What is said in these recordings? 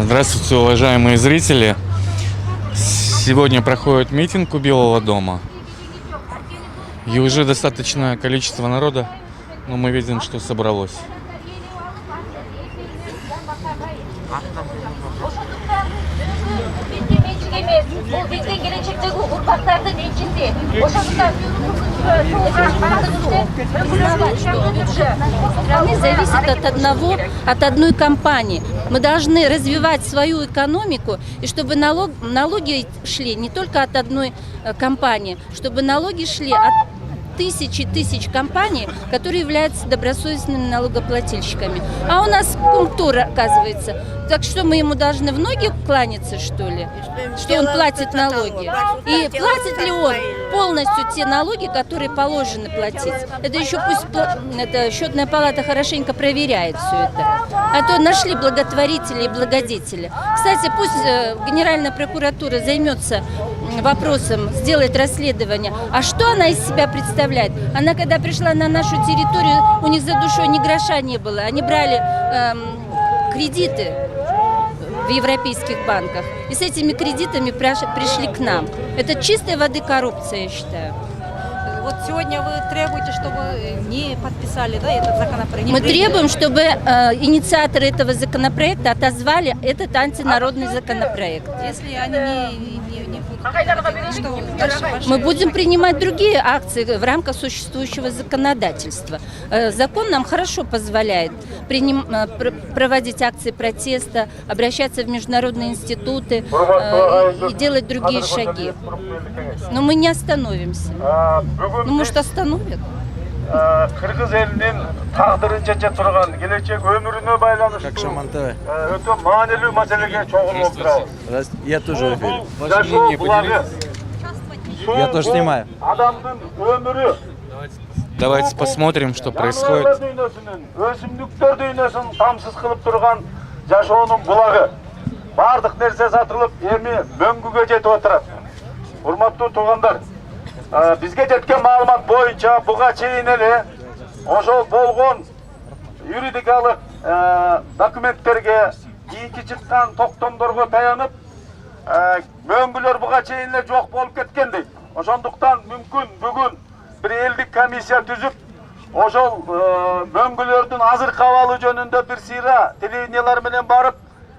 Здравствуйте, уважаемые зрители. Сегодня проходит митинг у Белого дома. И уже достаточное количество народа, но мы видим, что собралось. Страны зависит от одной компании. Мы должны развивать свою экономику, и чтобы налоги шли не только от одной компании, чтобы налоги шли от тысяч и тысяч компаний, которые являются добросовестными налогоплательщиками. А у нас конъюнктура, оказывается. Так что мы ему должны в ноги кланяться, что ли? Что он платит налоги? И платит ли он полностью те налоги, которые положено платить? Это еще пусть счетная палата хорошенько проверяет все это. А то нашли благотворители и благодетели. Кстати, пусть Генеральная прокуратура займется вопросом, сделает расследование. А что она из себя представляет? Она, когда пришла на нашу территорию, у них за душой ни гроша не было. Они брали кредиты в европейских банках. И с этими кредитами пришли к нам. Это чистой воды коррупция, я считаю. Вот сегодня вы требуете, чтобы не подписали, да, этот законопроект? Мы требуем, чтобы инициаторы этого законопроекта отозвали этот антинародный законопроект. Если они не будут, что дальше? Мы будем принимать другие акции в рамках существующего законодательства. Закон нам хорошо позволяет проводить акции протеста, обращаться в международные институты и делать другие шаги. Но мы не остановимся. Ну, может, остановят? Кыргыз элинин тагдырын чече турган келечек өмүрүнө байланыштуу Как Шаман ТВ. өтө маанилүү маселеге чогулуп турабыз. Я тоже в эфире. Жашоо булагы. Я тоже снимаю. Адамдын өмүрү. Давайте посмотрим, что происходит. Өсүмдүктөр дүйнөсүн камсыз кылып турган жашоонун булагы. Бардык нерсе сатылып, эми мөңгүгө жетип отурат. Урматтуу туугандар, бизге жеткен маалымат боюнча буга чейин эле ошол болгон юридикалык документтерге кийинки чыккан токтомдорго таянып мөңгүлөр буга чейин эле жок болуп кеткен дейт. Ошондуктан мүмкүн бүгүн бир элдик комиссия түзүп ошол мөңгүлөрдүн азыркы абалы жөнүндө бир сыйра телевидениялар менен барып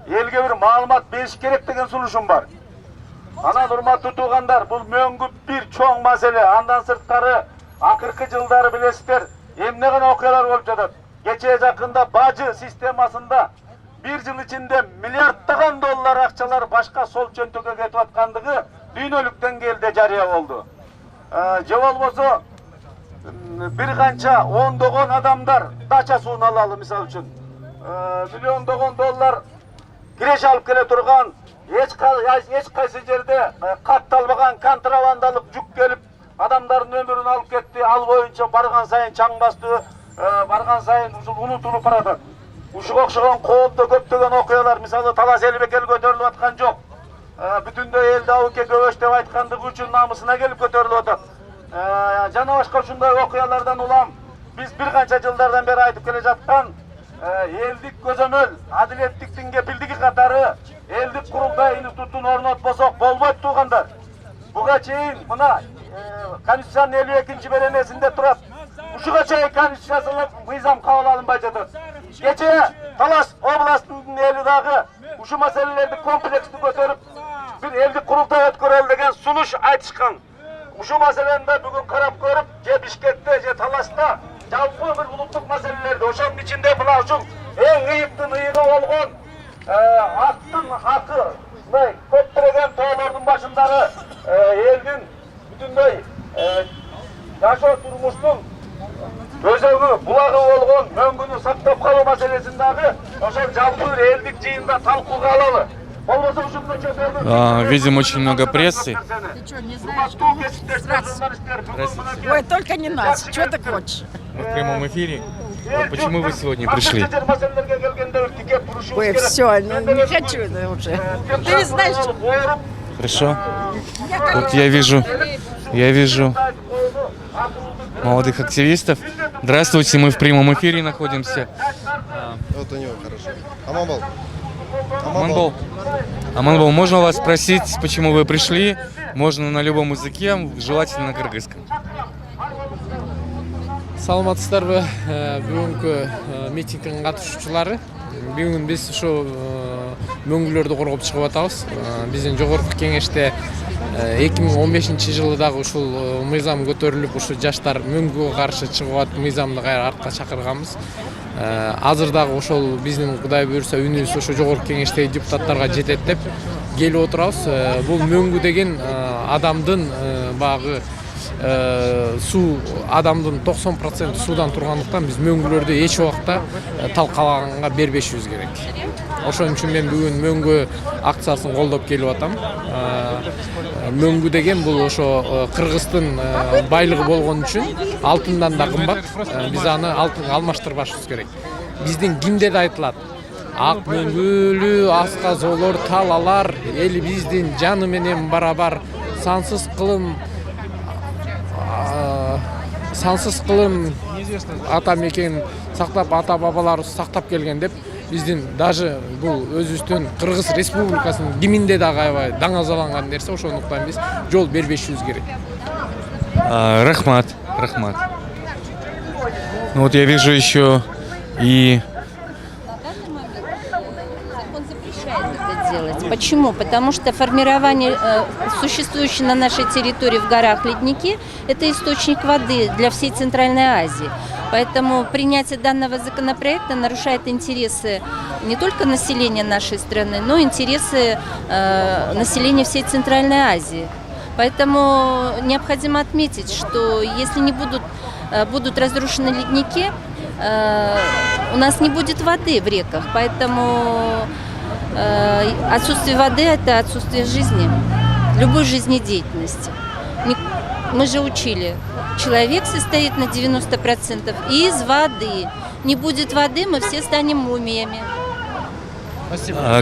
элге бир маалымат бериш керек деген сунушум бар. Анан урматтуу туугандар, бул мөңгү бир чоң маселе. Андан сырткары акыркы жылдары билесиздер, эмне гана окуялар болуп жатат. Кечээ жакында бажы системасында бир жыл ичинде миллиарддаган доллар акчалар башка сол чөнтөгкө кетип аткандыгы дүйнөлүк деңгээлде жарыя болду. Же болбосо бир канча ондогон адамдар дача суун алалы мисалы үчүн миллиондогон доллар киреш алып келе турган эч кайсы жерде катталбаган контрабандалык жүк келип адамдардын өмүрүн алып кетти. Ал боюнча барган сайын чаң басты, барган сайын ушул унутулуп баратат. Ушуга окшогон коомдо көптөгөн окуялар, мисалы Талас Элбек эл көтөрүлүп аткан жок. Бүтүндөй элди абыке көбөш деп айткандыгы үчүн намысына келип көтөрүлүп атат. Жана башка ушундай окуялардан улам биз бир канча жылдардан бери айтып келе жаткан элдик көзөмөл, адилеттиктин кепилдиги катары элдик курултай институтун орнотпосок болбойт туугандар. Буга чейин мына Конституциянын 52-беренесинде турат. Ушуга чейин конституциялык мыйзам кабыл алынбай жатат. Кечээ Талас областынын эли дагы ушу маселелерди комплекстүү көтөрүп, бир элдик курултай өткөрөлү деген сунуш айтышкан. Ушу маселени бүгүн карап көрүп, же Бишкекте, же Таласта жалпы бир улуттук маселелерди, ошонун ичинде мына ушул эң ыйыктын ыйыгы болгон аттын акы, мындай көптөгөн тоолордун башындагы элдин бүтүндөй жашоо турмуштун өзөгү, булагы болгон мөңгүнү сактап калуу маселесин дагы ошол жалпы бир элдик жыйында талкууга алалы. Болбосо ушундай чөйрөдө Видим очень много прессы. Ты что, не знаешь? Ой, только не нас. Что ты хочешь? Мы в прямом эфире. Вот почему вы сегодня пришли? Ой, все, не хочу уже. Ты не знаешь, Хорошо. Вот я вижу молодых активистов. Здравствуйте, мы в прямом эфире находимся. Вот у него хорошо. Аман бол. Аманбол, можно вас спросить, почему вы пришли? Можно на любом языке, желательно на кыргызском. Саламатсыздарбы, бүгүнкү митингдин катышуучулары. Бүгүн биз ушу мөңгүлөрдү коргоп чыгып атабыз. Биздин жогорку кеңеште 2015 жылы дагы ушул мыйзам көтөрүлүп, ушу жаштар мөңгүгө каршы чыгып атып, мыйзамды кайра артка чакырганбыз. Азыр дагы ошол биздин Кудай буйрса үнүбүз ошо жогорку кеңештеги депутаттарга жетет деп келип отурабыз. Бул мөңгү деген адамдын багы суу, адамдын 90% суудан тургандыктан биз мөңгүлөрдү эч убакта талкалаганга бербешибиз керек. Ошон үчүн мен бүгүн мөңгү акциясын колдоп келип атам. Мөңгү деген бул ошо Кыргыздын байлыгы болгон үчүн алтындан да кымбат. Биз аны алтынга алмаштырбашыбыз керек. Биздин кимде да айтылат. Ак мөңгүлүү асказолор, талалар, эл биздин жаны менен барабар, сансыз кылым ата мекен сактап, ата бабаларыбыз сактап келген деп биздин даже бул өзүбүздүн Кыргыз Республикасынын киминде дагы аябай даңазаланган нерсе, ошондуктан биз жол бербешибиз керек. Рахмат. Ну вот я вижу еще и... Закон запрещает это делать. Почему? Потому что формирование существующей на нашей территории в горах ледники – это источник воды для всей Центральной Азии. Поэтому принятие данного законопроекта нарушает интересы не только населения нашей страны, но и интересы населения всей Центральной Азии. Поэтому необходимо отметить, что если не будут разрушены ледники, у нас не будет воды в реках. Поэтому отсутствие воды – это отсутствие жизни, любой жизнедеятельности. Мы же учили, человек состоит на 90% из воды. Не будет воды, мы все станем мумиями.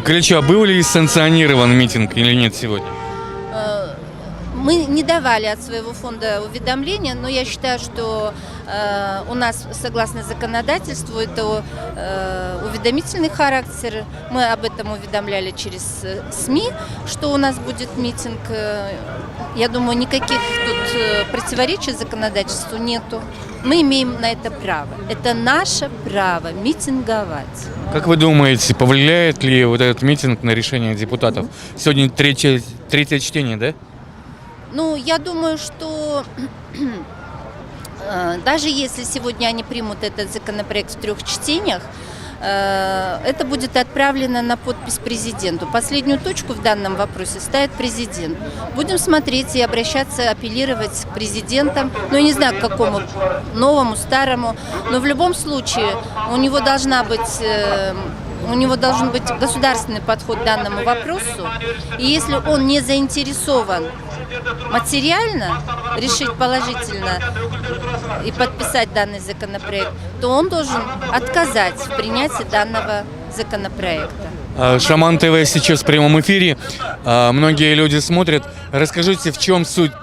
Кричу, а был ли санкционирован митинг или нет сегодня? Мы не давали от своего фонда уведомления, но я считаю, что у нас, согласно законодательству, это уведомительный характер. Мы об этом уведомляли через СМИ, что у нас будет митинг. Я думаю, никаких тут противоречий законодательству нету. Мы имеем на это право. Это наше право митинговать. Как вы думаете, повлияет ли вот этот митинг на решение депутатов? Сегодня третье чтение, да? Ну, я думаю, что даже если сегодня они примут этот законопроект в 3 чтениях, это будет отправлено на подпись президенту. Последнюю точку в данном вопросе ставит президент. Будем смотреть и обращаться, апеллировать к президентам. Ну, я не знаю, к какому, новому, старому. Но в любом случае у него должен быть государственный подход к данному вопросу. И если он не заинтересован материально решить положительно и подписать данный законопроект, то он должен отказать в принятии данного законопроекта. Шаман ТВ сейчас в прямом эфире. Многие люди смотрят. Расскажите, в чем суть,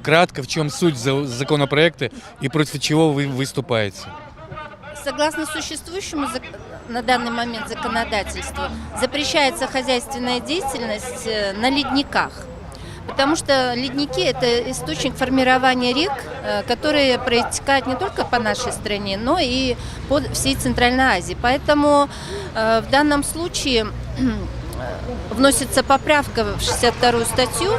кратко, в чем суть законопроекта и против чего вы выступаете? Согласно существующему на данный момент законодательству, запрещается хозяйственная деятельность на ледниках. Потому что ледники – это источник формирования рек, которые протекают не только по нашей стране, но и по всей Центральной Азии. Поэтому в данном случае вносится поправка в 62-ю статью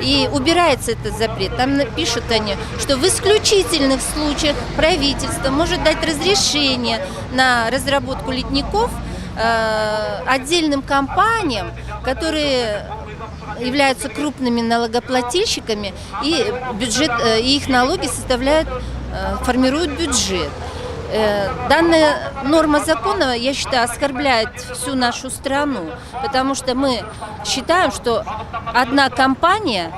и убирается этот запрет. Там пишут они, что в исключительных случаях правительство может дать разрешение на разработку ледников отдельным компаниям, которые являются крупными налогоплательщиками, и их налоги формируют бюджет. Данная норма закона, я считаю, оскорбляет всю нашу страну, потому что мы считаем, что одна компания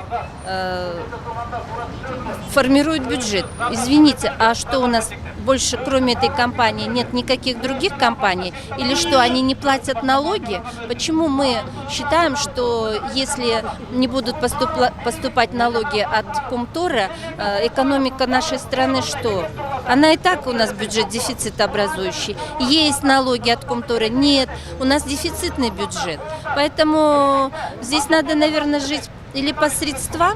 формирует бюджет. Извините, а что у нас больше, кроме этой компании, нет никаких других компаний? Или что, они не платят налоги? Почему мы считаем, что если не будут поступать налоги от Комтора, экономика нашей страны что? Она и так у нас бюджет дефицитообразующий. Есть налоги от Комтора? Нет. У нас дефицитный бюджет. Поэтому здесь надо, наверное, жить или по средствам,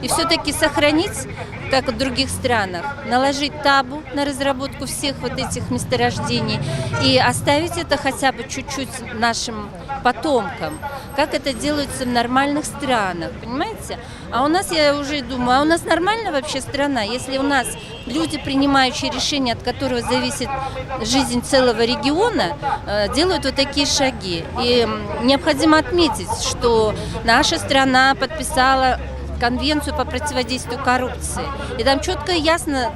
и все-таки сохранить, как в других странах, наложить табу на разработку всех вот этих месторождений и оставить это хотя бы чуть-чуть нашим потомкам, как это делается в нормальных странах, понимаете? А у нас, я уже думаю, а у нас нормальная вообще страна, если у нас люди, принимающие решения, от которого зависит жизнь целого региона, делают вот такие шаги. И необходимо отметить, что наша страна подписала Конвенцию по противодействию коррупции. И там четко и ясно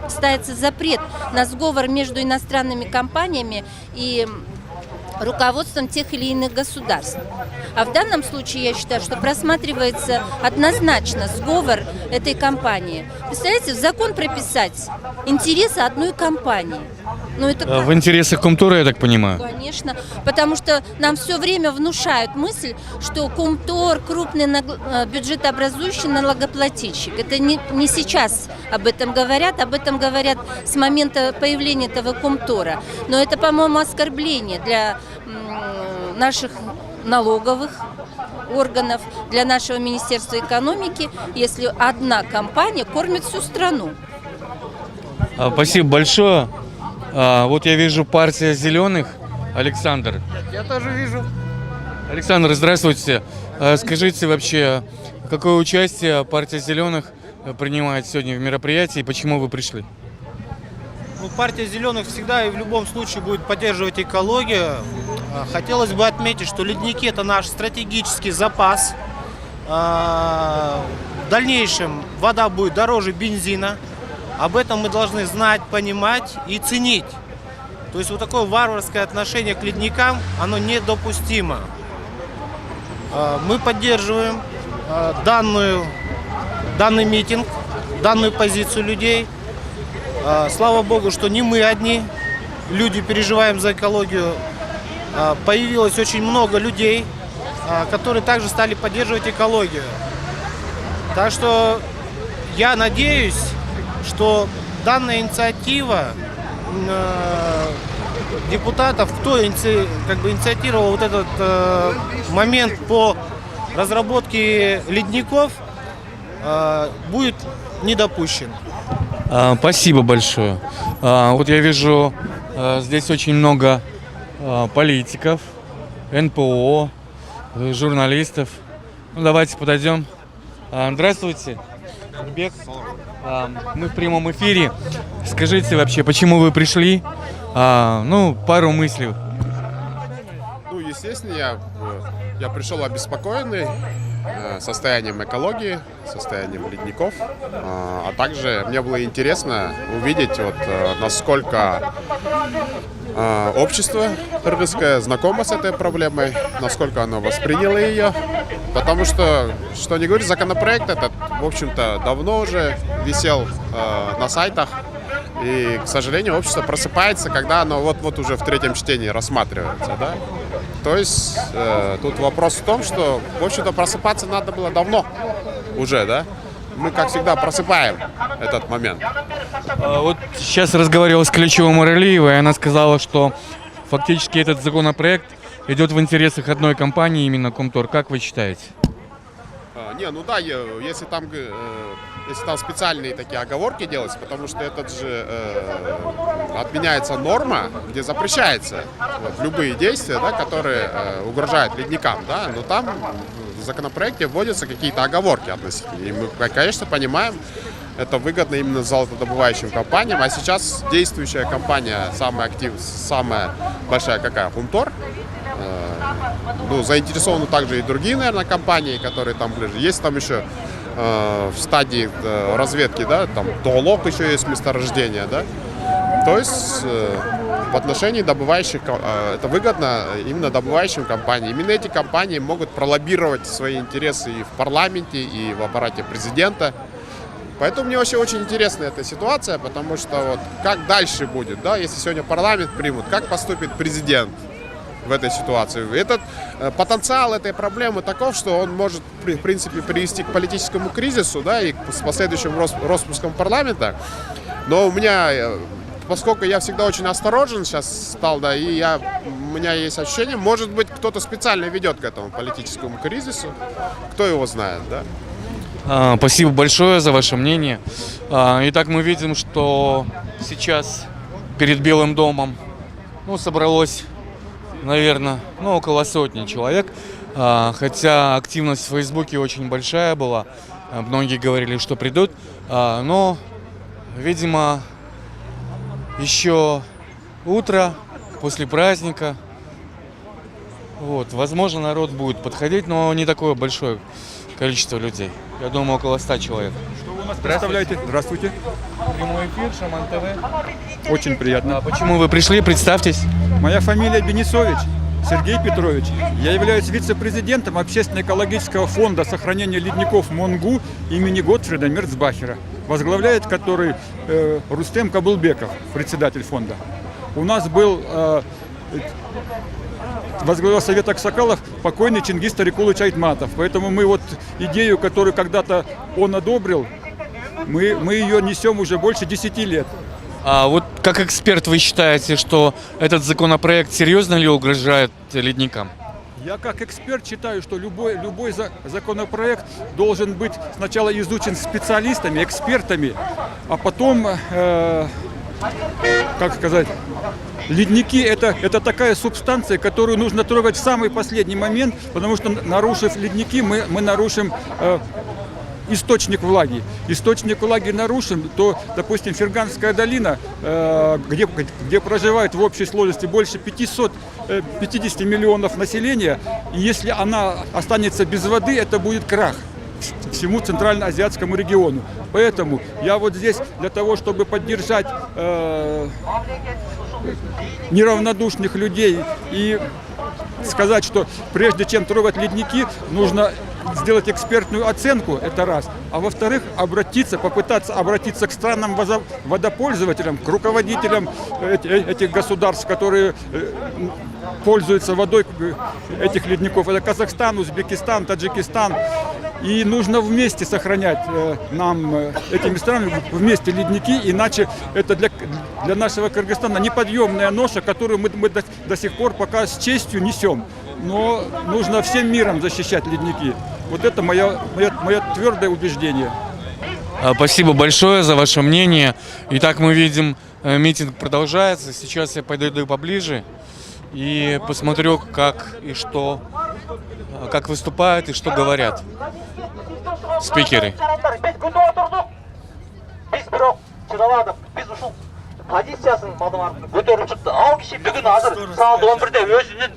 ставится запрет на сговор между иностранными компаниями и руководством тех или иных государств. А в данном случае я считаю, что просматривается однозначно сговор этой компании. Представляете, в закон прописать интересы одной компании. Ну, это как? В интересах Комтора, я так понимаю. Конечно, потому что нам все время внушают мысль, что Комтор крупный бюджетообразующий налогоплательщик. Это не сейчас об этом говорят с момента появления этого Комтора. Но это, по-моему, оскорбление для наших налоговых органов, для нашего Министерства экономики, если одна компания кормит всю страну. Спасибо большое. Вот я вижу партия зеленых. Александр. Я тоже вижу. Александр, здравствуйте. Скажите вообще, какое участие партия зеленых принимает сегодня в мероприятии и почему вы пришли? Ну, партия зеленых всегда и в любом случае будет поддерживать экологию. Хотелось бы отметить, что ледники — это наш стратегический запас. В дальнейшем вода будет дороже бензина. Об этом мы должны знать, понимать и ценить. То есть вот такое варварское отношение к ледникам, оно недопустимо. Мы поддерживаем данный митинг, данную позицию людей. Слава Богу, что не мы одни, люди переживаем за экологию. Появилось очень много людей, которые также стали поддерживать экологию. Так что я надеюсь, что данная инициатива депутатов, кто инициировал вот этот момент по разработке ледников, будет не допущен. Спасибо большое. Вот я вижу здесь очень много политиков, НПО, журналистов. Ну, давайте подойдем. Здравствуйте. Бек. Мы в прямом эфире. Скажите вообще, почему вы пришли? Ну, пару мыслей. Ну, естественно, я пришел обеспокоенный состоянием экологии, состоянием ледников, а также мне было интересно увидеть, вот, насколько общество кыргызское знакомо с этой проблемой, насколько оно восприняло ее, потому что не говори, законопроект этот, в общем-то, давно уже висел на сайтах, и, к сожалению, общество просыпается, когда оно вот уже в третьем чтении рассматривается, да? То есть тут вопрос в том, что, в общем-то, просыпаться надо было давно уже, да? Мы, как всегда, просыпаем этот момент. Вот сейчас разговаривал с Ключевым Аралиевой, и она сказала, что фактически этот законопроект идет в интересах одной компании, именно Комтор. Как вы считаете? Не, ну да, если там специальные такие оговорки делать, потому что это же отменяется норма, где запрещается любые действия, да, которые угрожают ледникам, да, но там в законопроекте вводятся какие-то оговорки относительно. И мы, конечно, понимаем, это выгодно именно золотодобывающим компаниям, а сейчас действующая компания, самая большая какая, Комтор, ну, заинтересованы также и другие, наверное, компании, которые там ближе. Есть там еще в стадии разведки, да, там Тоолок еще есть месторождение, да. То есть в отношении добывающих это выгодно именно добывающим компаниям. Именно эти компании могут пролоббировать свои интересы и в парламенте, и в аппарате президента. Поэтому мне вообще очень интересна эта ситуация, потому что вот как дальше будет, да, если сегодня парламент примут, как поступит президент в этой ситуации. Этот потенциал этой проблемы таков, что он может, в принципе, привести к политическому кризису, да, и с последующим распуском парламента. Но у меня, поскольку я всегда очень осторожен сейчас стал, да, и у меня есть ощущение, может быть, кто-то специально ведет к этому политическому кризису, кто его знает, да. Спасибо большое за ваше мнение. Итак, мы видим, что сейчас перед Белым домом собралось, наверное, около сотни человек. Хотя активность в Фейсбуке очень большая была. Многие говорили, что придут. Но, видимо, еще утро после праздника. Возможно, народ будет подходить, но не такое большое количество людей. Я думаю, около 100 человек. Что вы у нас представляете? Здравствуйте. Прямой эфир, Шаман ТВ. Очень приятно. Почему вы пришли? Представьтесь. Моя фамилия Бенисович Сергей Петрович. Я являюсь вице-президентом Общественно-экологического фонда сохранения ледников Монгу имени Готфрида Мерцбахера, возглавляет который Рустем Кабылбеков, председатель фонда. У нас был возглавлял Совет Аксакалов покойный Чингис Тарикулович Айтматов. Поэтому мы идею, которую когда-то он одобрил, мы ее несем уже больше 10 лет. Как эксперт вы считаете, что этот законопроект серьезно ли угрожает ледникам? Я как эксперт считаю, что любой законопроект должен быть сначала изучен специалистами, экспертами, а потом, ледники это такая субстанция, которую нужно трогать в самый последний момент, потому что, нарушив ледники, мы нарушим источник влаги. Источник влаги нарушен, то, допустим, Ферганская долина, где проживает в общей сложности больше 550 миллионов населения, и если она останется без воды, это будет крах всему центральноазиатскому региону. Поэтому я здесь для того, чтобы поддержать неравнодушных людей и сказать, что прежде чем трогать ледники, нужно сделать экспертную оценку, это раз. А во-вторых, попытаться обратиться к странам водопользователям, к руководителям этих государств, которые пользуются водой этих ледников. Это Казахстан, Узбекистан, Таджикистан. И нужно вместе сохранять нам, этими странами, вместе ледники, иначе это для нашего Кыргызстана неподъемная ноша, которую мы до сих пор пока с честью несем. Но нужно всем миром защищать ледники. Это мое твердое убеждение. Спасибо большое за ваше мнение. Итак, мы видим, митинг продолжается. Сейчас я подойду поближе и посмотрю, как выступают и что говорят спикеры. Позициясын Мадамардың көтеріп шықты. Ал кişi бүгін азыр сағат 11-де өзінің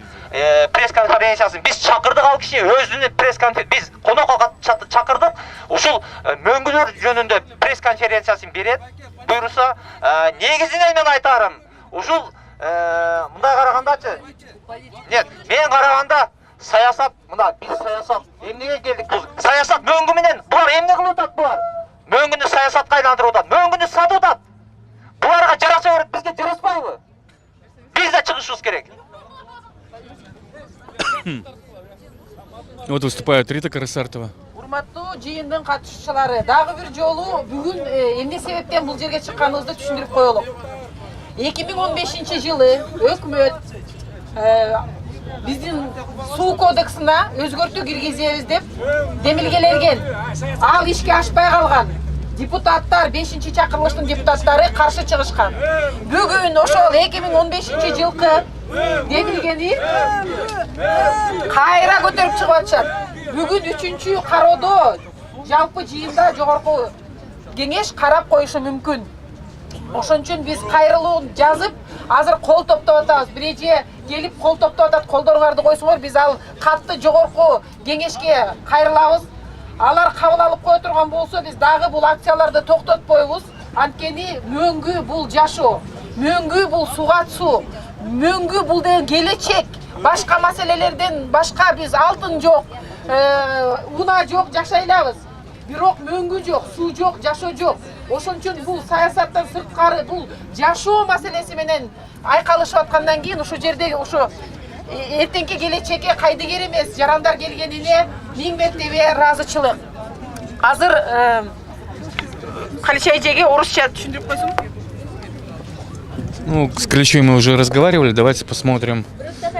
пресс-конференциясын біз шақырдық. Ал кişi өзінің біз қонаққа шақырдық. Ушул мөңгүлөр жөнүндө пресс-конференциясын берет. Буйруса, негизинен мен айтарым. Ушул мындай карагандачы. Нет, мен караганда саясат, біз саясат эмнеге келдик? Бул саясат мөңгү менен булар эмне кылып атат булар? Мөңгүнү саясатка айландырып атат, мөңгүнү сатып атат. Бұларға жараса берет, бізге жараспайды. Біз де шығышымыз керек. Выступает Рита Карасартова. Урматтуу жыйындын катышуучулары, дагы бир жолу бүгүн эмне себептен бул жерге чыкканыбызды түшүндүрүп коелук. 2015-жылы өкмөт биздин суу кодексине өзгөртүү киргизебиз деп демилгелерген. Ал ишке ашпай калган. Депутаттар, 5-ші чакырылыштын депутаттары каршы чыгышкан. Бүгүн ошол 2015-жылкы демилгени кайра көтөрүп чыгып атышат. Бүгүн 3-чү кароодо жалпы жыйында жогорку кеңеш карап коюшу мүмкүн. Ошон үчүн биз кайрылуун жазып, азыр кол топтоп атабыз. Биреже келип кол топтоп атат, колдоруңарды койсоңор, биз ал катты жогорку кеңешке кайрылабыз. Алар кабыл алып кое турган болсо, биз дагы бул акцияларды токтотпойбуз. Анткени мөңгү бул жашоо, мөңгү бул суга суу, мөңгү бул деген келечек. Башка маселелерден башка биз алтын жок, уна жок жашай алабыз. Бирок мөңгү жок, суу жок, жашоо жок. Ошон үчүн бул саясаттан сырткары бул жашоо маселеси менен айкалышып аткандан кийин ушул жерде эртеңки келечекке кайдыгер эмес жарандар келгенине 1000 мертебе ыраазычылык. Азыр Халича эжеге орысча түшүндүрүп койсуң. Ну, с Крыльчой мы уже разговаривали, давайте посмотрим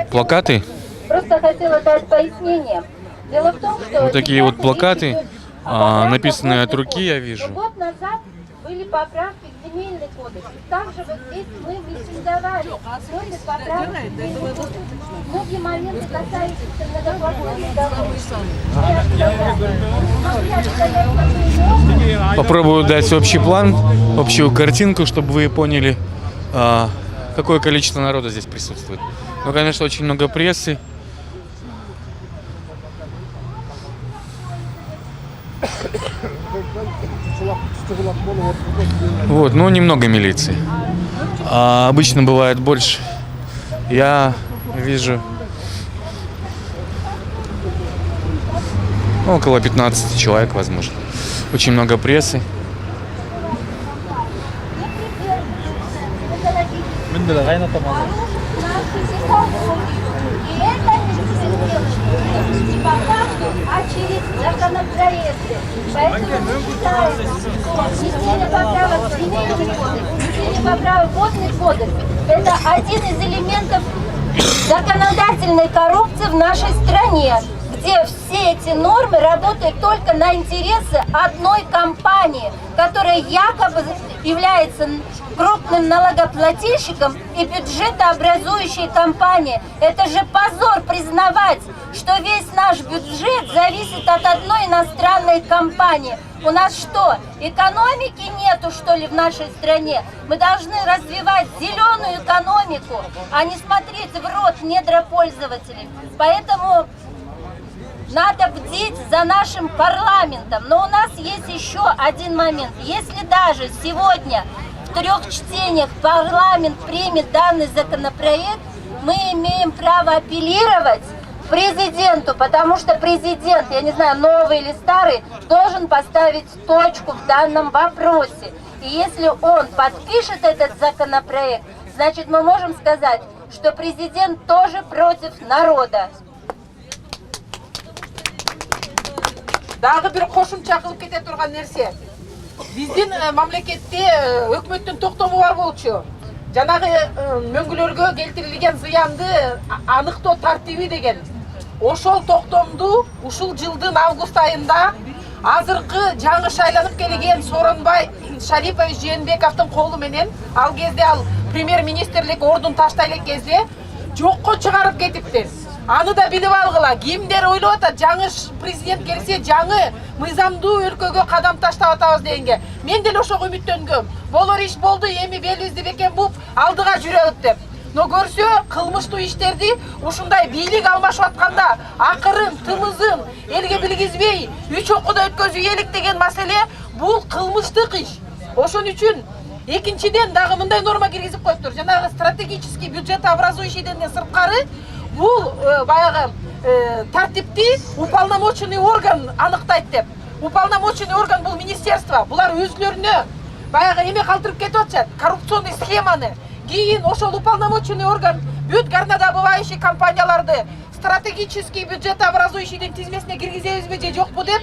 плакаты. Просто хотела дать пояснение. Дело в том, что Вот такие вот плакаты, написанные от руки, я вижу. год назад были поправки в земельный кодекс. Также вот здесь мы рекомендовали многие поправки в земельный кодекс. Многие моменты касаются многоквартирных домов. Попробую дать общий план, общую картинку, чтобы вы поняли, какое количество народа здесь присутствует. Ну, конечно, очень много прессы. Вот, но немного милиции. А обычно бывает больше. Я вижу около 15 человек, возможно. Очень много прессы. А через законопроекты. Поэтому мы считаем, что внесение поправок в земельный кодекс, внесение поправок в водный кодекс – это один из элементов законодательной коррупции в нашей стране, где все эти нормы работают только на интересы одной компании, которая якобы является крупным налогоплательщиком и бюджетообразующей компанией. Это же позор признавать, что весь наш бюджет зависит от одной иностранной компании. У нас что, экономики нету, что ли, в нашей стране? Мы должны развивать зеленую экономику, а не смотреть в рот недропользователей. Поэтому надо бдить за нашим парламентом. Но у нас есть еще один момент. Если даже сегодня в 3 чтениях парламент примет данный законопроект, мы имеем право апеллировать президенту, потому что президент, я не знаю, новый или старый, должен поставить точку в данном вопросе. И если он подпишет этот законопроект, значит, мы можем сказать, что президент тоже против народа. Дагы бир кошумча кылып кете турган нерсе. Биздин мамлекетте өкмөттүн токтому бар болчу. Жанагы мөңгүлөргө келтирилген зыянды аныктоо тартиби деген. Ошол токтомду ушул жылдын август айында азыркы жаңы шайланып келген Сооронбай Шарипович Жээнбековдун колу менен ал кезде ал премьер-министрлик ордун таштай элек кезде жокко чыгарып кетиптир. Аны да билип алгыла. Кимдер ойлоп атат, жаңы президент келсе, жаңы мыйзамдуу өлкөгө кадам таштап атабыз дегенге. Мен деле ошого үмүттөнгөм. Болор иш болду, эми белибизди бекем буп, алдыга жүрөбүз деп. Но көрсө, кылмыштуу иштерди ушундай бийлик алмашып атканда, акырын, тымызын элге билгизбей, 3 окууда өткөзүү элек деген маселе бул кылмыштык иш. Ошон үчүн экинчиден дагы мындай норма киргизип коюптур. Жанагы стратегический бюджетообразующийден сырткары бул баягы тартипти уполномоченный орган аныктайт деп. Уполномоченный орган бул министерство. Булар өзлөрүнө баягы эме калтырып кетип атышат, коррупционный схеманы. Кийин ошол уполномоченный орган бүт горнодобывающий компанияларды стратегический бюджетообразующийдин тизмесине киргизебизби же жокпу деп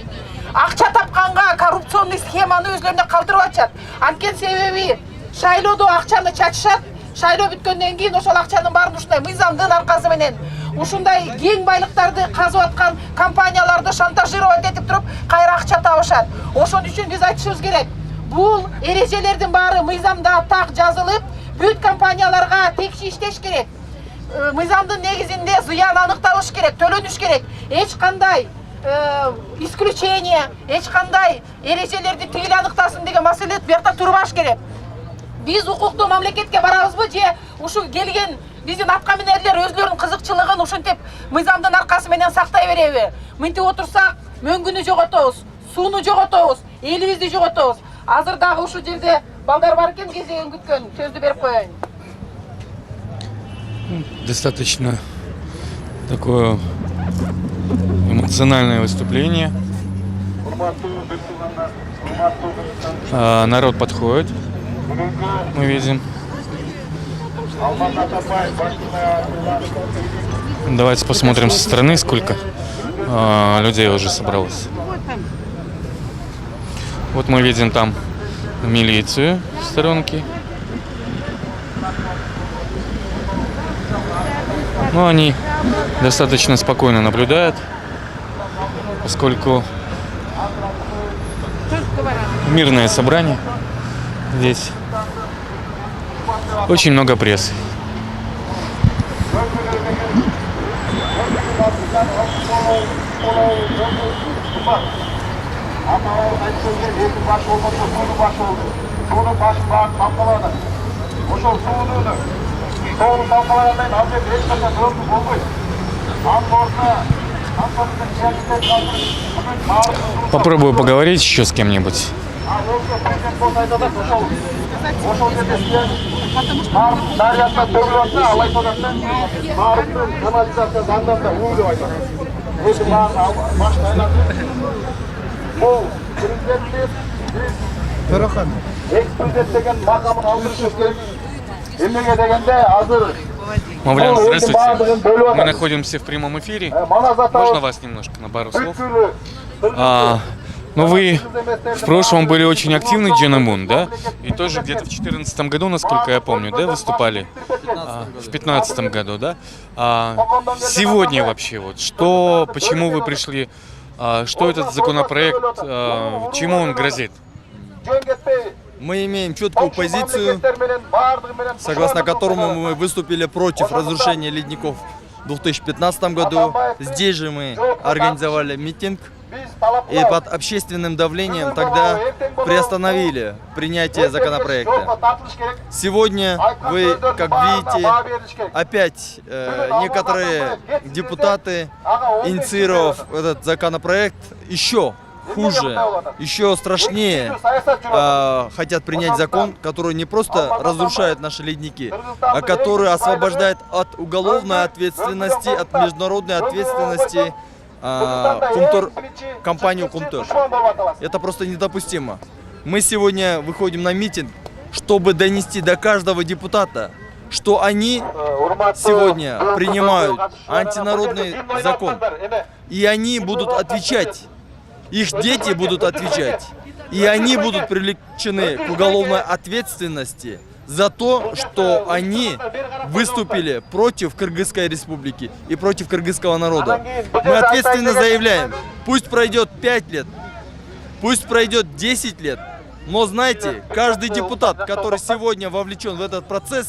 акча тапканга коррупционный схеманы өзлөрүнө калтырып атышат. Анткени себеби шайлоодо акчаны чачышат. Шайлоо бүткөндөн кийин ошол акчанын баарын ушундай мыйзамдын аркасы менен ушундай кең байлыктарды казып аткан компанияларды шантажировать этип туруп кайра акча табышат. Ошон үчүн биз айтышыбыз керек. Бул эрежелердин баары мыйзамда так жазылып, бүт компанияларга текши иштеш керек. Мыйзамдын негизинде зыян аныкталыш керек, төлөнүш керек. Эч кандай исключение, эч кандай эрежелерди тигил аныктасын деген маселе бuyakta турбаш керек. Биз укуктуу мамлекетке барабызбы же ушу келген биздин аткаминерлер өзлөрүнүн кызыкчылыгын ушинтип мыйзамдын аркасы менен сактай береби? Мынтип отурсак мөңгүнү жоготобуз, сууну жоготобуз, элибизди жоготобуз. Азыр дагы ушул жерде балдар бар экен, кезегин күткөн. Сөздү берип коеюн. Достаточно такое эмоциональное выступление. Народ подходит. Мы видим. Давайте посмотрим со стороны, сколько людей уже собралось. Вот мы видим там милицию в сторонке. Но они достаточно спокойно наблюдают, поскольку мирное собрание здесь. Очень много прессы. Попробую поговорить еще с кем-нибудь. Мавлян, здравствуйте. Мы находимся в прямом эфире. Можно вас немножко на пару слов? Ну, вы в прошлом были очень активны, Джанамун, да? И тоже где-то в 2014 году, насколько я помню, да, выступали? В 2015 году, да? Сегодня вообще вот, что, почему вы пришли, что этот законопроект, чему он грозит? Мы имеем четкую позицию, согласно которому мы выступили против разрушения ледников в 2015 году. Здесь же мы организовали митинг и под общественным давлением тогда приостановили принятие законопроекта. Сегодня вы, как видите, опять некоторые депутаты, инициировав этот законопроект, еще хуже, еще страшнее хотят принять закон, который не просто разрушает наши ледники, а который освобождает от уголовной ответственности, от международной ответственности компанию Кумтош. Это просто недопустимо. Мы сегодня выходим на митинг, чтобы донести до каждого депутата, что они сегодня принимают антинародный закон. И они будут отвечать. Их дети будут отвечать, и они будут привлечены к уголовной ответственности за то, что они выступили против Кыргызской республики и против кыргызского народа. Мы ответственно заявляем, пусть пройдет 5 лет, пусть пройдет 10 лет, но знаете, каждый депутат, который сегодня вовлечен в этот процесс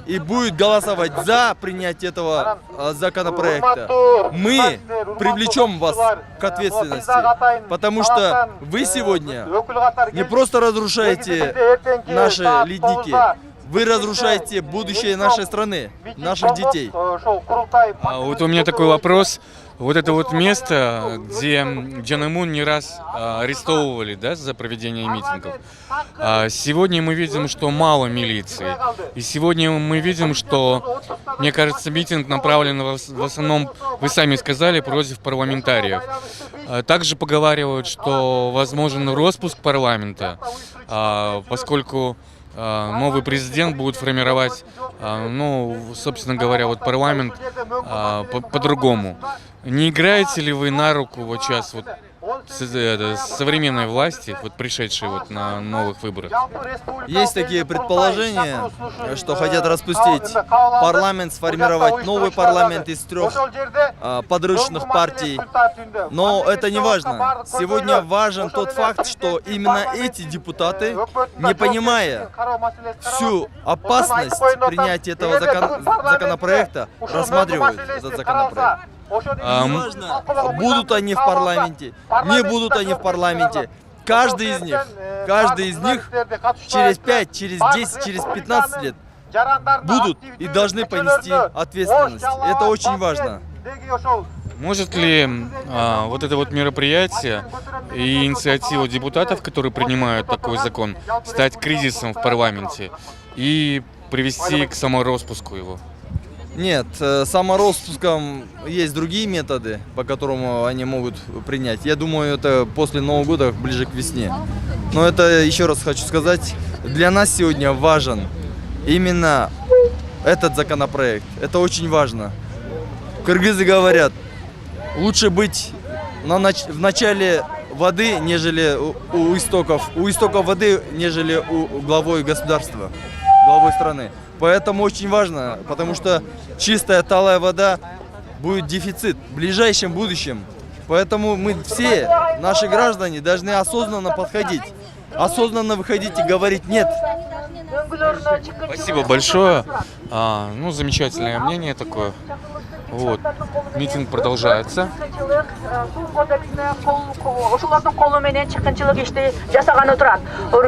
и будет голосовать за принятие этого законопроекта, мы привлечем вас к ответственности, потому что вы сегодня не просто разрушаете наши ледники, вы разрушаете будущее нашей страны, наших детей. Вот у меня такой вопрос. Вот это вот место, где Джанамун не раз арестовывали, да, за проведение митингов. Сегодня мы видим, что мало милиции. И сегодня мы видим, что, мне кажется, митинг направлен в основном, вы сами сказали, против парламентариев. Также поговаривают, что возможен распуск парламента, поскольку новый президент будет формировать, ну, собственно говоря, вот парламент по-другому. Не играете ли вы на руку вот сейчас вот современной власти, вот пришедшей вот на новых выборах? Есть такие предположения, что хотят распустить парламент, сформировать новый парламент из 3 подручных партий. Но это не важно. Сегодня важен тот факт, что именно эти депутаты, не понимая всю опасность принятия этого законопроекта, рассматривают этот законопроект. Неважно, будут они в парламенте, не будут они в парламенте. Каждый из них через 5, через 10, через 15 лет будут и должны понести ответственность. Это очень важно. Может ли вот это вот мероприятие и инициатива депутатов, которые принимают такой закон, стать кризисом в парламенте и привести к самороспуску его? Нет, самороспуском есть другие методы, по которым они могут принять. Я думаю, это после Нового года, ближе к весне. Но это, еще раз хочу сказать, для нас сегодня важен именно этот законопроект. Это очень важно. Кыргызы говорят, лучше быть в начале воды, нежели у истоков воды, нежели у главой государства, главой страны. Поэтому очень важно, потому что чистая талая вода будет дефицит в ближайшем будущем. Поэтому мы все, наши граждане, должны осознанно подходить, осознанно выходить и говорить «нет». Спасибо большое. Ну, замечательное мнение такое. Вот. Митинг продолжается. Ошолордун колу менен чыккынчылык ишти жасаганы турат.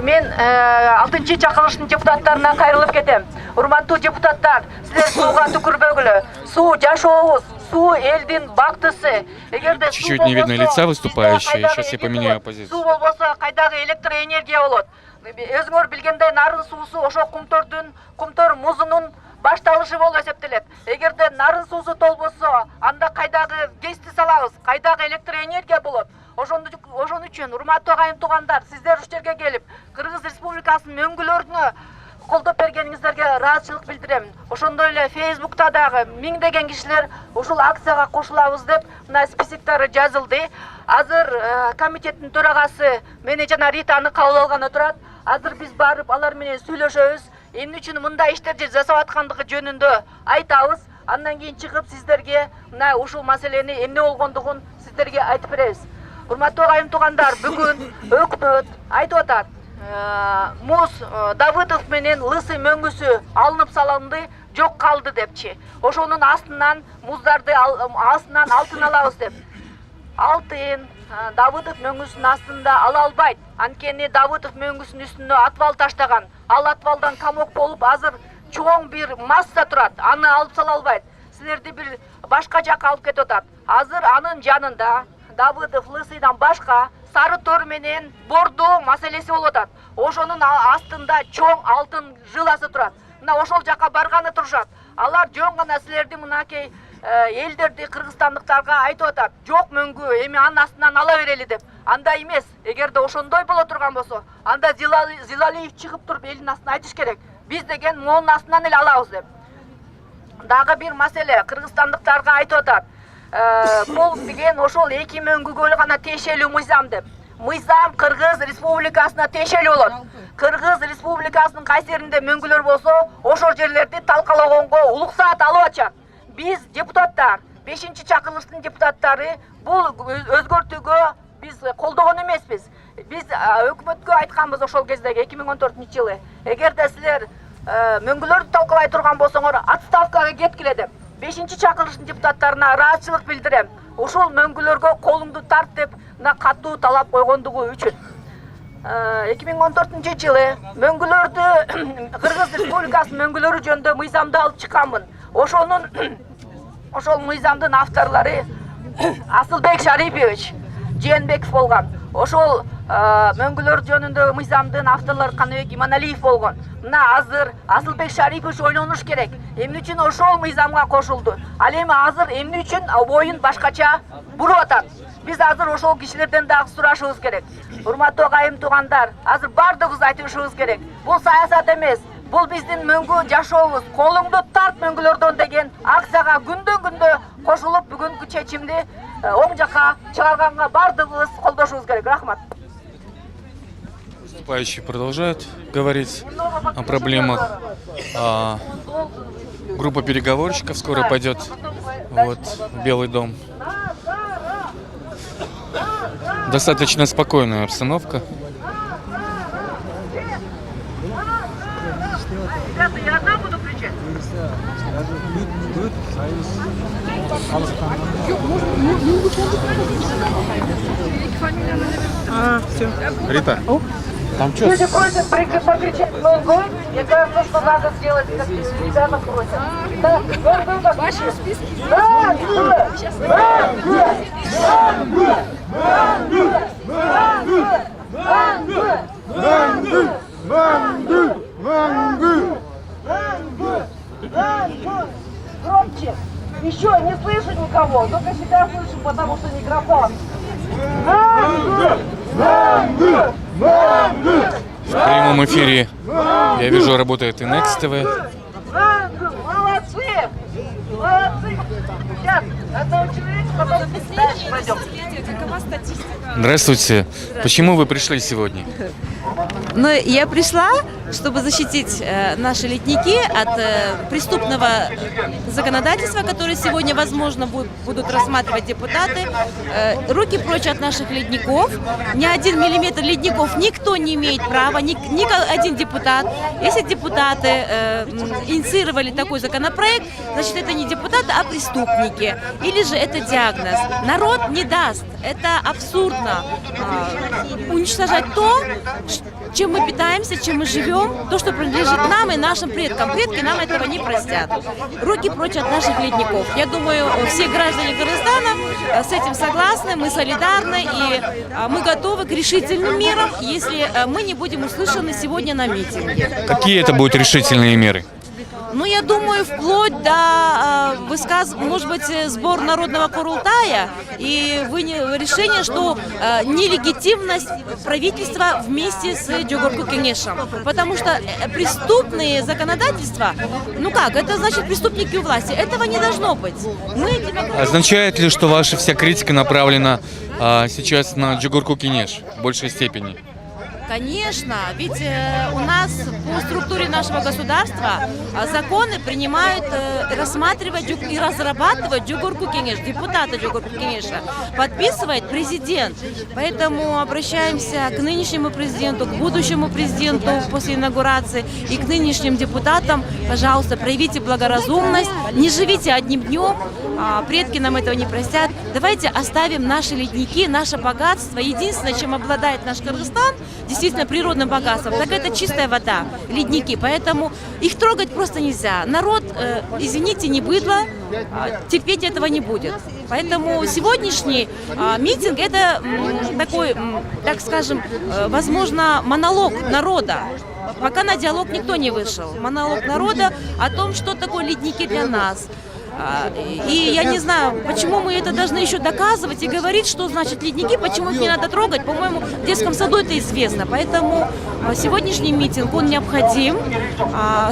Мен 6-чы чакырылыштын депутаттарына кайрылып кетем. Урматтуу депутаттар, силер сууга түкүрбөгүлө. Суу жашообуз, суу элдин бактысы. Эгерде Чуть-чуть не видно лица выступающие. Сейчас я поменяю позицию. Суу болбосо кайдагы электроэнергия болот. Өзүңөр билгендей нарын суусу ошо кумтор музунун башталышы болуп эсептелет. Эгерде нарын суусу толбосо, анда кайдагы гэсти салабыз, кайдагы электроэнергия болот. Ошон үчүн урматтуу кайын туугандар, сиздер ушул жерге келип, Кыргыз Республикасынын мөңгүлөрүнө колдоп бергениңиздерге ыраазычылык билдирем. Ошондой эле Facebook'та дагы миңдеген кишилер ушул акцияга кошулабыз деп мына списоктары жазылды. Азыр комитеттин төрагасы мени жана Ританы кабыл алганы турат. Азыр биз барып алар менен сүйлөшөбүз. Эмне үчүн мындай иштерди жасап аткандыгы жөнүндө айтабыз. Андан кийин чыгып сиздерге мына ушул маселени эмне болгондугун сиздерге айтып беребиз. Урматтуу кайын туугандар, бүгүн өкмөт айтып атат. Муз Давыдов менен Лысый мөңгүсү алынып салынды, жок калды депчи. Ошонун астынан муздарды астынан алтын алабыз деп. Алтын Давыдов мөңгүсүнүн астында ала албайт. Анткени Давыдов мөңгүсүнүн үстүнө атвал таштаган. Ал атвалдан камок болуп азыр чоң бир масса турат. Аны алып сала албайт. Силерди бир башка жакка алып кетип атат. Азыр анын жанында Давыдов Лысыйдан башка сары төр менен бордо маселеси болуп атат. Ошонун астында чоң алтын жыласы турат. Мына ошол жакка барганы турушат. Алар жөн гана силерди мынакей элдерди кыргызстандыктарга айтып атат. Жок мөңгү, эми анын астынан ала берели деп. Андай эмес. Эгерде ошондой боло турган болсо, анда Зилалиев чыгып туруп элдин астына айтыш керек. Биз деген монун астынан эле алабыз деп. Дагы бир маселе кыргызстандыктарга айтып атат. Полк деген ошол 2 мөңгүгө гана тиешелүү мыйзам деп. Мыйзам Кыргыз Республикасына тиешелүү болот. Кыргыз Республикасынын кайсы жеринде мөңгүлөр болсо, ошол жерлерди талкалагонго уруксаат алып атышат. Биз депутаттар, 5-чи чакырылыштын депутаттары бул өзгөртүүгө биз колдогон эмеспиз. Биз өкмөткө айтканбыз ошол кездеги 2014-жылы. Эгерде силер мөңгүлөрдү талкалай турган болсоңор, отставкага кеткиле деп. 5-чи чакырылыштын депутаттарына ыраазычылык билдирем. Ушул мөңгүлөргө колуңду тарт деп катуу талап койгондугу үчүн. 2014-жылы мөңгүлөрдү Кыргыз Республикасынын мөңгүлөрү жөнүндө мыйзамды алып чыкканмын. Ошол мыйзамдын авторлору Асылбек Шарипович Жээнбеков болгон. Ошол мөңгүлөр жөнүндө мыйзамдын авторлору Каныбек Иманалиев болгон. Мына азыр Асылбек Шарипович ойлонуш керек. Эмне үчүн ошол мыйзамга кошулду? Ал эми азыр эмне үчүн оюн башкача буруп атат? Биз азыр ошол кишилерден дагы сурашыбыз керек. Урматтуу кайым туугандар, азыр бардыгыбыз айтышыбыз керек. Бул саясат эмес. Бул биздин мөңгү жашообуз. Колуңду тарт мөңгүлөрдөн деген акцияга күндөн-күндө кошулуп бүгүнкү чечимди оң жакка чыгарганга бардыгыбыз колдошубуз керек. Рахмат. Выступающие продолжают говорить о проблемах. Группа переговорщиков скоро пойдет в Белый дом. Достаточно спокойная обстановка. Я одна буду кричать. Рита, там что? Люди просят покричать много. Я говорю, что надо сделать, как ребята просят. Ваши списки? Да. Громче. Еще не слышу никого, только себя слышу, потому что микрофон. В прямом эфире, я вижу, работает и Next TV. Молодцы! Молодцы! Сейчас, одного человека, потом дальше пойдем. Какова статистика? Здравствуйте. Почему вы пришли сегодня? Но я пришла, чтобы защитить наши ледники от преступного законодательства, которое сегодня, возможно, будут рассматривать депутаты. Руки прочь от наших ледников. Ни 1 миллиметр ледников никто не имеет права, ни один депутат. Если депутаты инициировали такой законопроект, значит, это не депутаты, а преступники. Или же это диагноз. Народ не даст. Это абсурдно. Уничтожать то, чем мы питаемся, чем мы живем, то, что принадлежит нам и нашим предкам. Предки нам этого не простят. Руки прочь от наших ледников. Я думаю, все граждане Кыргызстана с этим согласны, мы солидарны и мы готовы к решительным мерам, если мы не будем услышаны сегодня на митинге. Какие это будут решительные меры? Ну, я думаю, вплоть до, может быть, сбор народного Курултая и решение, что нелегитимность правительства вместе с Жогорку Кеңешем. Потому что преступные законодательства, ну как, это значит преступники у власти. Этого не должно быть. Означает ли, что ваша вся критика направлена сейчас на Жогорку Кеңеш в большей степени? Конечно, ведь у нас по структуре нашего государства законы принимают, рассматривать и разрабатывать Жогорку Кеңеш, депутаты Жогорку Кеңеша, подписывает президент. Поэтому обращаемся к нынешнему президенту, к будущему президенту после инаугурации и к нынешним депутатам. Пожалуйста, проявите благоразумность, не живите одним днем, предки нам этого не простят. Давайте оставим наши ледники, наше богатство. Единственное, чем обладает наш Кыргызстан, действительно природным богатством, так это чистая вода, ледники. Поэтому их трогать просто нельзя. Народ, извините, не быдло, терпеть этого не будет. Поэтому сегодняшний митинг это такой, так скажем, возможно, монолог народа. Пока на диалог никто не вышел. Монолог народа о том, что такое ледники для нас. И я не знаю, почему мы это должны еще доказывать и говорить, что значит ледники, почему их не надо трогать. По-моему, в детском саду это известно. Поэтому сегодняний митинг, он необходим.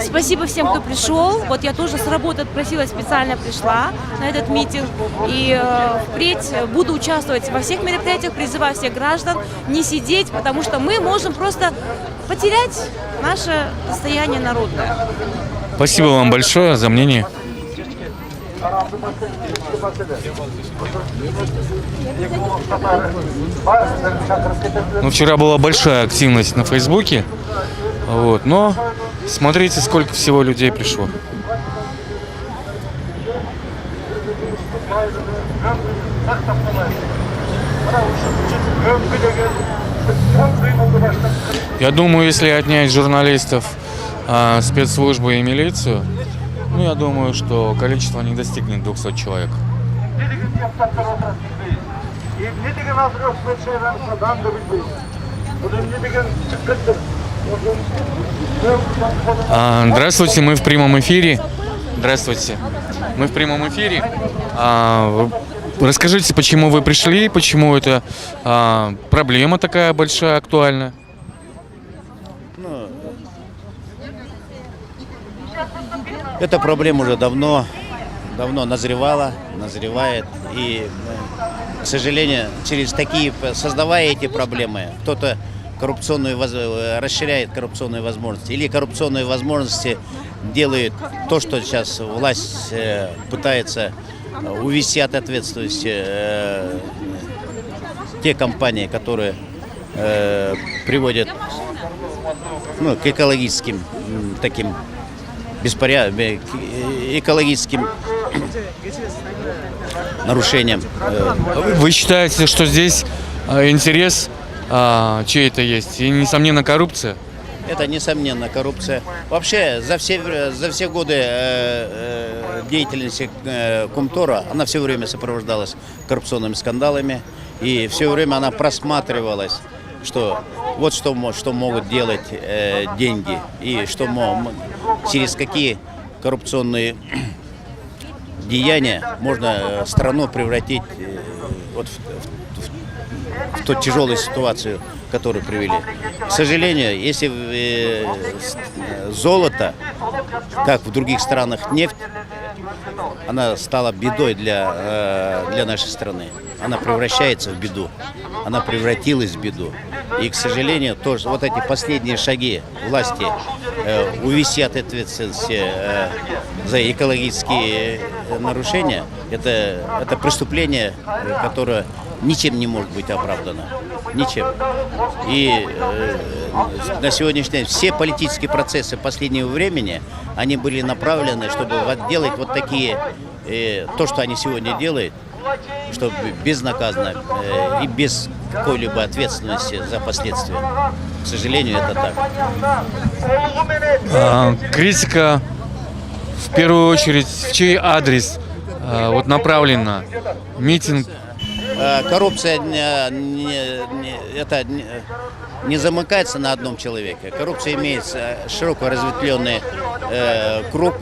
Спасибо всем, кто пришел. Вот я тоже с работы отпросилась, специально пришла на этот митинг. И впредь буду участвовать во всех мероприятиях, призываю всех граждан не сидеть, потому что мы можем просто потерять наше состояние народное. Спасибо вам большое за мнение. Ну, вчера была большая активность на Фейсбуке, вот, но смотрите, сколько всего людей пришло. Я думаю, если отнять журналистов, спецслужбы и милицию, ну, я думаю, что количество не достигнет 200 человек. Здравствуйте, мы в прямом эфире. Здравствуйте. Мы в прямом эфире. Расскажите, почему вы пришли, почему эта проблема такая большая, актуальна? Эта проблема уже давно назревает. И, к сожалению, создавая эти проблемы, кто-то расширяет коррупционные возможности. Или коррупционные возможности делают то, что сейчас власть пытается увести от ответственности те компании, которые приводят к экологическим таким экологическим нарушениям. Вы считаете, что здесь интерес чей-то есть и, несомненно, коррупция? Это, несомненно, коррупция. Вообще, за все годы деятельности Кумтора она все время сопровождалась коррупционными скандалами, и все время она просматривалась, что вот что могут делать деньги, и через какие коррупционные деяния можно страну превратить в ту тяжелую ситуацию, которую привели. К сожалению, если золото, как в других странах нефть, она стала бедой для нашей страны. она превращается в беду. Она превратилась в беду. И, к сожалению, тоже вот эти последние шаги власти увести от ответственности за экологические нарушения, это преступление, которое ничем не может быть оправдано. Ничем. И на сегодняшний день все политические процессы последнего времени, они были направлены, чтобы делать вот такие, то, что они сегодня делают, чтобы безнаказанно и без какой-либо ответственности за последствия. К сожалению, это так. Критика в первую очередь в чей адрес вот направлена? Митинг. Коррупция не замыкается на одном человеке. Коррупция имеет широко разветвленный круг.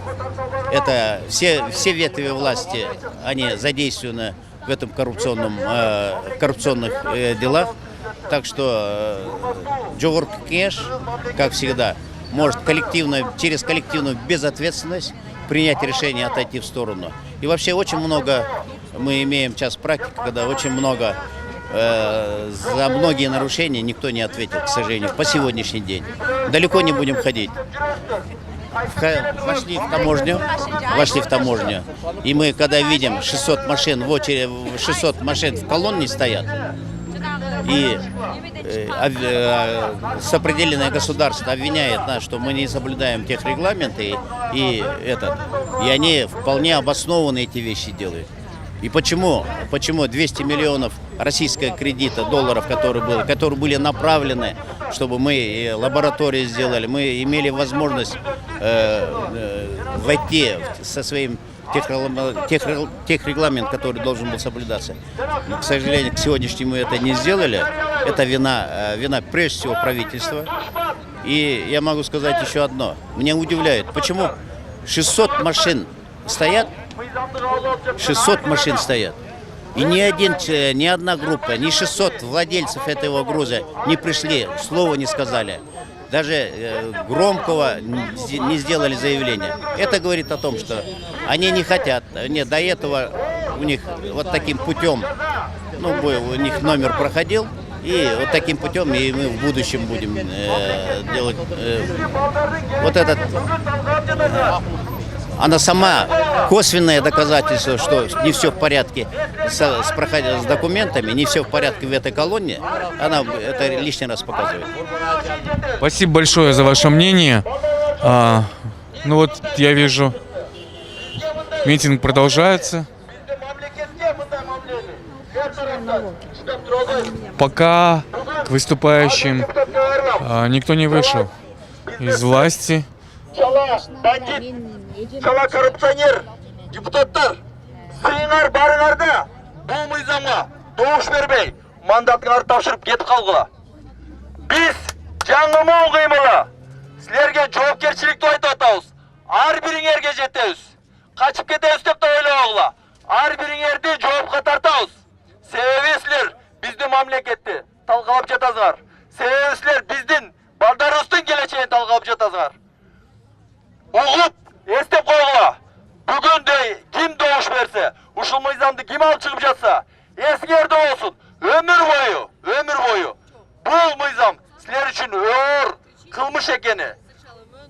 Это все ветви власти, они задействованы в этом коррупционных делах. Так что Жогорку Кеңеш, как всегда, может через коллективную безответственность принять решение отойти в сторону. И вообще очень много мы имеем сейчас практику, когда очень много за многие нарушения никто не ответил, к сожалению, по сегодняшний день. Далеко не будем ходить. Вошли в таможню, и мы, когда видим 600 машин в очереди, 600 машин в колонне стоят, и сопредельное государство обвиняет нас, что мы не соблюдаем тех регламенты, и они вполне обоснованно эти вещи делают. И почему 200 миллионов российского кредита, долларов, которые были направлены, чтобы мы лаборатории сделали, мы имели возможность войти со своим техрегламент, который должен был соблюдаться. Но, к сожалению, к сегодняшнему это не сделали. Это вина прежде всего правительства. И я могу сказать еще одно. Меня удивляет, почему 600 машин стоят, и ни одна группа, ни 600 владельцев этого груза не пришли, слова не сказали. Даже громкого не сделали заявления. Это говорит о том, что они не хотят. Нет, до этого у них вот таким путем, у них номер проходил, и вот таким путем и мы в будущем будем делать вот этот. Она сама косвенное доказательство, что не все в порядке с документами, не все в порядке в этой колонне, она это лишний раз показывает. Спасибо большое за ваше мнение. Я вижу, митинг продолжается. Пока к выступающим никто не вышел из власти. Шала коррупционер, депутаттар, сыйыңар барыңарда, бұл мыйзамға доуш бербей, мандатыңарды тапшырып кетіп қалғыла. Біз жаңымын қимылы, сілерге жоопкерчиликти айтып атабыз. Ар бириңерге жетебиз. Качып кетебиз деп да ойлобогула. Ар бириңерди жоопко тартабыз. Себеби силер биздин мамлекетти талкалап жатасыңар. Себеби силер биздин балдарыбыздын келечегин талкалап жатасыңар. Угуп эстеп койгула. Бүгүндө ким добуш берсе, ушул мыйзамды ким алып чыгып жатса, эсиңерде болсун. Өмүр бою. Бул мыйзам силер үчүн оор кылмыш экени.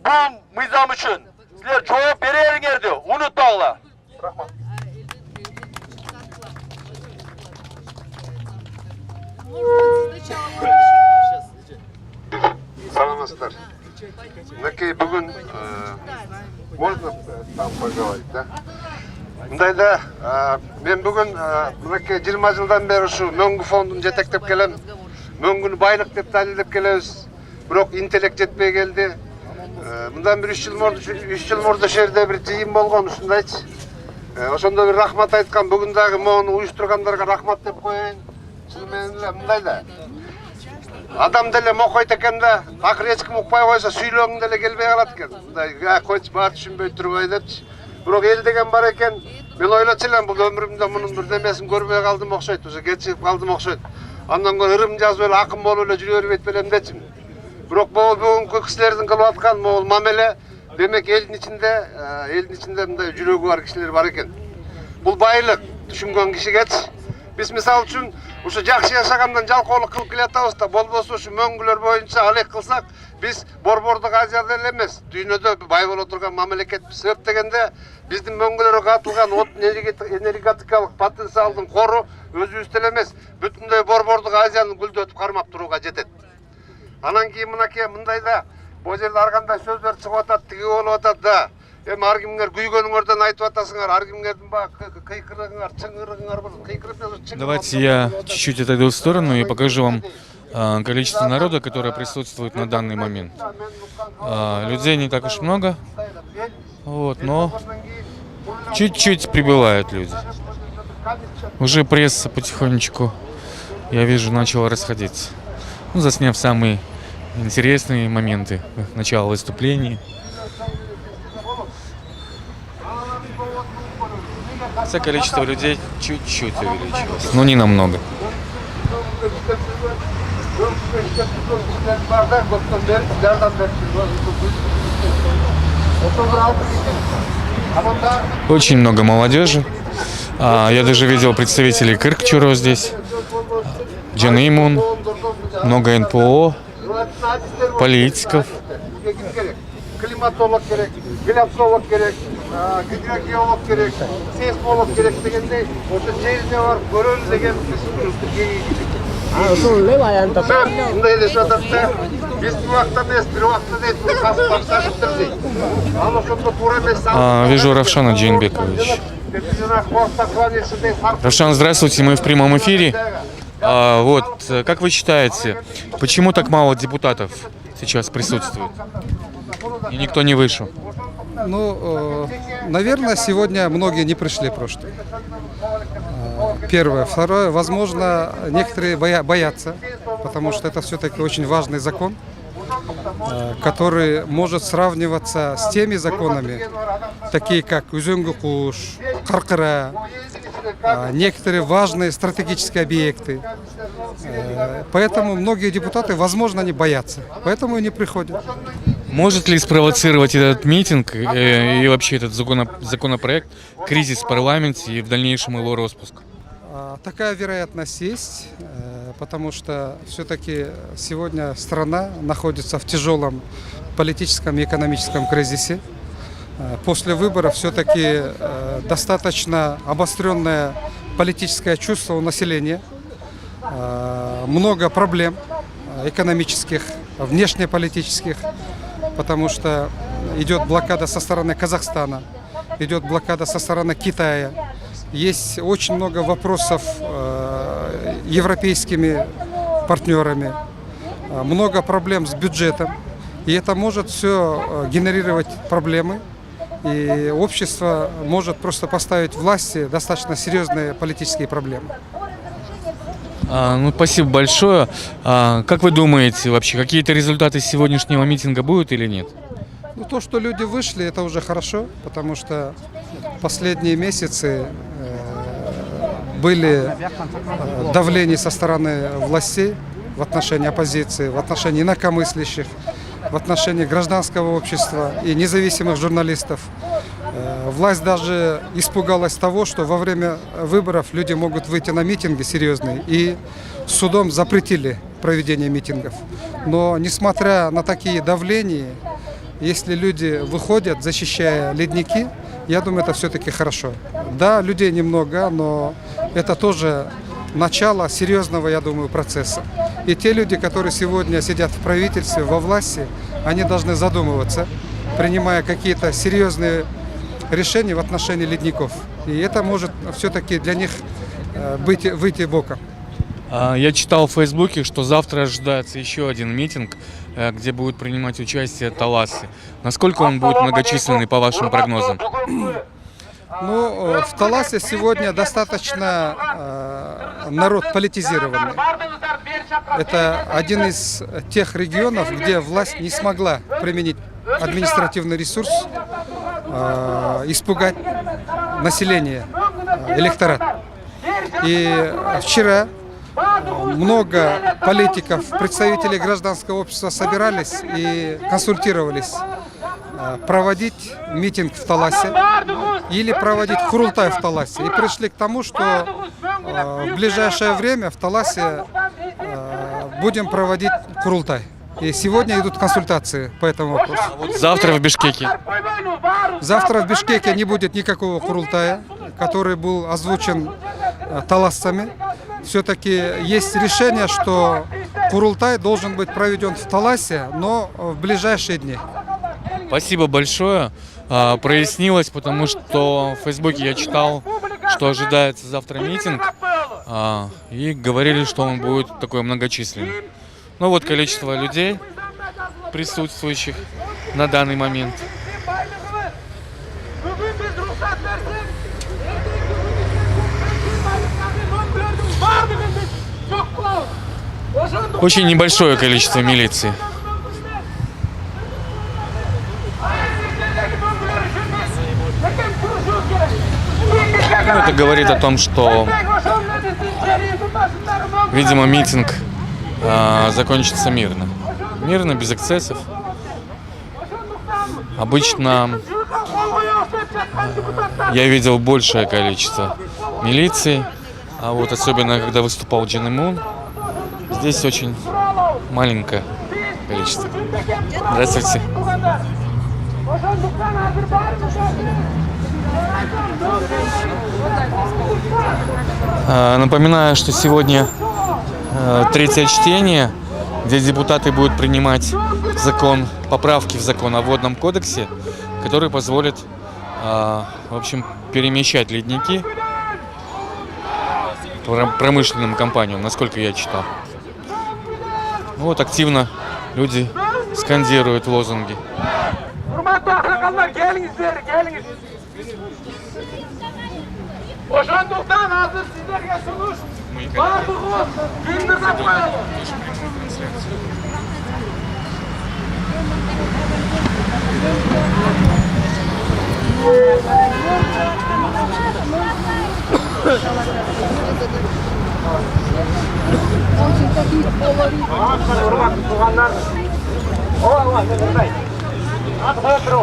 Бул мыйзам үчүн силер жооп берериңерди унутпагыла. Рахмат. Саламатсыздар. Мынакей бүгін можно там поговорить, да? Мындайда мен бүгін мынакей 20 жылдан бері ушу Мөңгү фондун жетектеп келем. Мөңгүнү байлык деп далилдеп келебиз. Бирок интеллект жетпей келди. Мындан бир 3 жыл мурда шерде бир жыйын болгон ушундайчы. Ошондо бир рахмат айткан, бүгүн дагы мону уюштургандарга рахмат деп коеюн. Чын менен эле мындайда. Адам деле мокойт экен да, акыр эч ким укпай койсо сүйлөгүң деле келбей калат экен. Мындай койчу баары түшүнбөй турбай депчи. Бирок эл деген бар экен. Мен ойлочу элем бул өмүрүмдө мунун бир немесин көрбөй калдым окшойт, уже кечигип калдым окшойт. Андан көрө ырым жазып эле акын болуп эле жүрө бербейт белем дечим. Бирок бул бүгүнкү кишилердин кылып аткан могул мамеле, демек элдин ичинде мындай жүрөгү бар кишилер бар экен. Бул байлык түшүнгөн кишигечи Биз мисалы үчүн ушу жакшы жашагандан жалкоолук кылып келатабыз да, болбосо ушу мөңгүлөр боюнча алек кылсак, биз Борбордук Азияда эле эмес, дүйнөдө бай боло турган мамлекетпиз. Себеп дегенде биздин мөңгүлөргө катылган энергетикалык потенциалдын кору өзүбүздө эле эмес, бүтүндөй Борбордук Азияны гүлдөтүп кармап турууга жетет. Анан кийин мынакей мындайда бул жерде ар кандай сөздөр чыгып атат, тиги болуп атат да. Эми ар кимиңер күйгөнүңөрдөн айтып атасыңар, ар кимиңердин баягы кыйкырыгыңар, чыңырыгыңар бар, кыйкырып. Давайте я чуть-чуть отойду в сторону и покажу вам количество народа, которое присутствует на данный момент. Людей не так уж много, вот, но чуть-чуть прибывают люди. Уже пресса потихонечку, я вижу, начала расходиться. Ну, засняв самые интересные моменты начала выступлений. Хотя количество людей чуть-чуть увеличилось, но не намного. Очень много молодежи. Я даже видел представителей Кырк-Чуро здесь, Джанеймун, много НПО, политиков. Климатолог керек, гляцолог керек, гидрогеолог керек, сейсмолог керек дегендей, осы жеріне барып көрөлү деген мындай эле жатат да, биз бул убакта эмес, бир убакта дейт, касыптап сашыптыр дейт. Ал ошондо туура эмес. Вижу Равшана Джейнбекович. Равшан, здравствуйте, мы в прямом эфире. Вот, как вы считаете, почему так мало депутатов сейчас присутствует? И никто не вышел. Ну, наверное, сегодня многие не пришли просто. Первое. Второе, возможно, некоторые боятся, потому что это все-таки очень важный закон, который может сравниваться с теми законами, такие как Үзөңгү Куш, Каркыра, некоторые важные стратегические объекты. Поэтому многие депутаты, возможно, они боятся, поэтому и не приходят. Может ли спровоцировать этот митинг и вообще этот законопроект кризис в парламенте и в дальнейшем его распуск? Такая вероятность есть, потому что все-таки сегодня страна находится в тяжелом политическом и экономическом кризисе. После выборов все-таки достаточно обостренное политическое чувство у населения, много проблем экономических, внешнеполитических, потому что идет блокада со стороны Казахстана, идет блокада со стороны Китая. Есть очень много вопросов европейскими партнерами, много проблем с бюджетом. И это может все генерировать проблемы. И общество может просто поставить власти достаточно серьезные политические проблемы. Ну, спасибо большое. Как вы думаете, вообще какие-то результаты сегодняшнего митинга будут или нет? Ну, то, что люди вышли, это уже хорошо, потому что последние месяцы были давления со стороны властей в отношении оппозиции, в отношении инакомыслящих, в отношении гражданского общества и независимых журналистов. Власть даже испугалась того, что во время выборов люди могут выйти на митинги серьезные, и судом запретили проведение митингов. Но несмотря на такие давления, если люди выходят, защищая ледники, я думаю, это все-таки хорошо. Да, людей немного, но это тоже начало серьезного, я думаю, процесса. И те люди, которые сегодня сидят в правительстве, во власти, они должны задумываться, принимая какие-то серьезные решения в отношении ледников. И это может все-таки для них выйти боком. Я читал в Фейсбуке, что завтра ожидается еще один митинг, где будут принимать участие таласы. Насколько он будет многочисленный, по вашим прогнозам? Ну, в Таласе сегодня достаточно народ политизированный. Это один из тех регионов, где власть не смогла применить административный ресурс, испугать население, электорат. И вчера много политиков, представителей гражданского общества собирались и консультировались, проводить митинг в Таласе или проводить Курултай в Таласе. И пришли к тому, что в ближайшее время в Таласе будем проводить Курултай. И сегодня идут консультации по этому вопросу. Завтра в Бишкеке. Завтра в Бишкеке не будет никакого Курултая, который был озвучен таласцами. Все-таки есть решение, что Курултай должен быть проведен в Таласе, но в ближайшие дни. Спасибо большое. Прояснилось, потому что в Фейсбуке я читал, что ожидается завтра митинг, и говорили, что он будет такой многочисленный. Ну вот количество людей, присутствующих на данный момент. Очень небольшое количество милиции. Ну, это говорит о том, что, видимо, митинг закончится мирно. Мирно, без эксцессов. Обычно я видел большее количество милиции, а вот особенно когда выступал Джин Имун, здесь очень маленькое количество. Здравствуйте. Напоминаю, что сегодня третье чтение, где депутаты будут принимать поправки в закон о водном кодексе, который позволит, в общем, перемещать ледники промышленным компаниям, насколько я читал. Вот активно люди скандируют лозунги.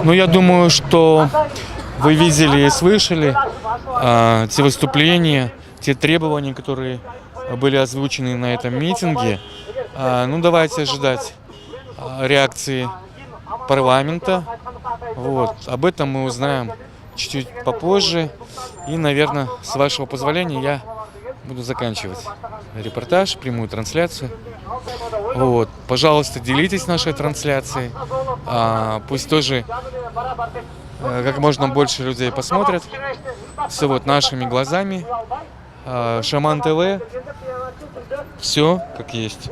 Ну, я думаю, что вы видели и слышали те выступления, те требования, которые были озвучены на этом митинге. Ну, давайте ожидать реакции парламента. Вот. Об этом мы узнаем чуть-чуть попозже. И, наверное, с вашего позволения я буду заканчивать репортаж, прямую трансляцию. Вот. Пожалуйста, делитесь нашей трансляцией. Пусть тоже как можно больше людей посмотрят. Все вот нашими глазами. Шаман ТВ. Все как есть.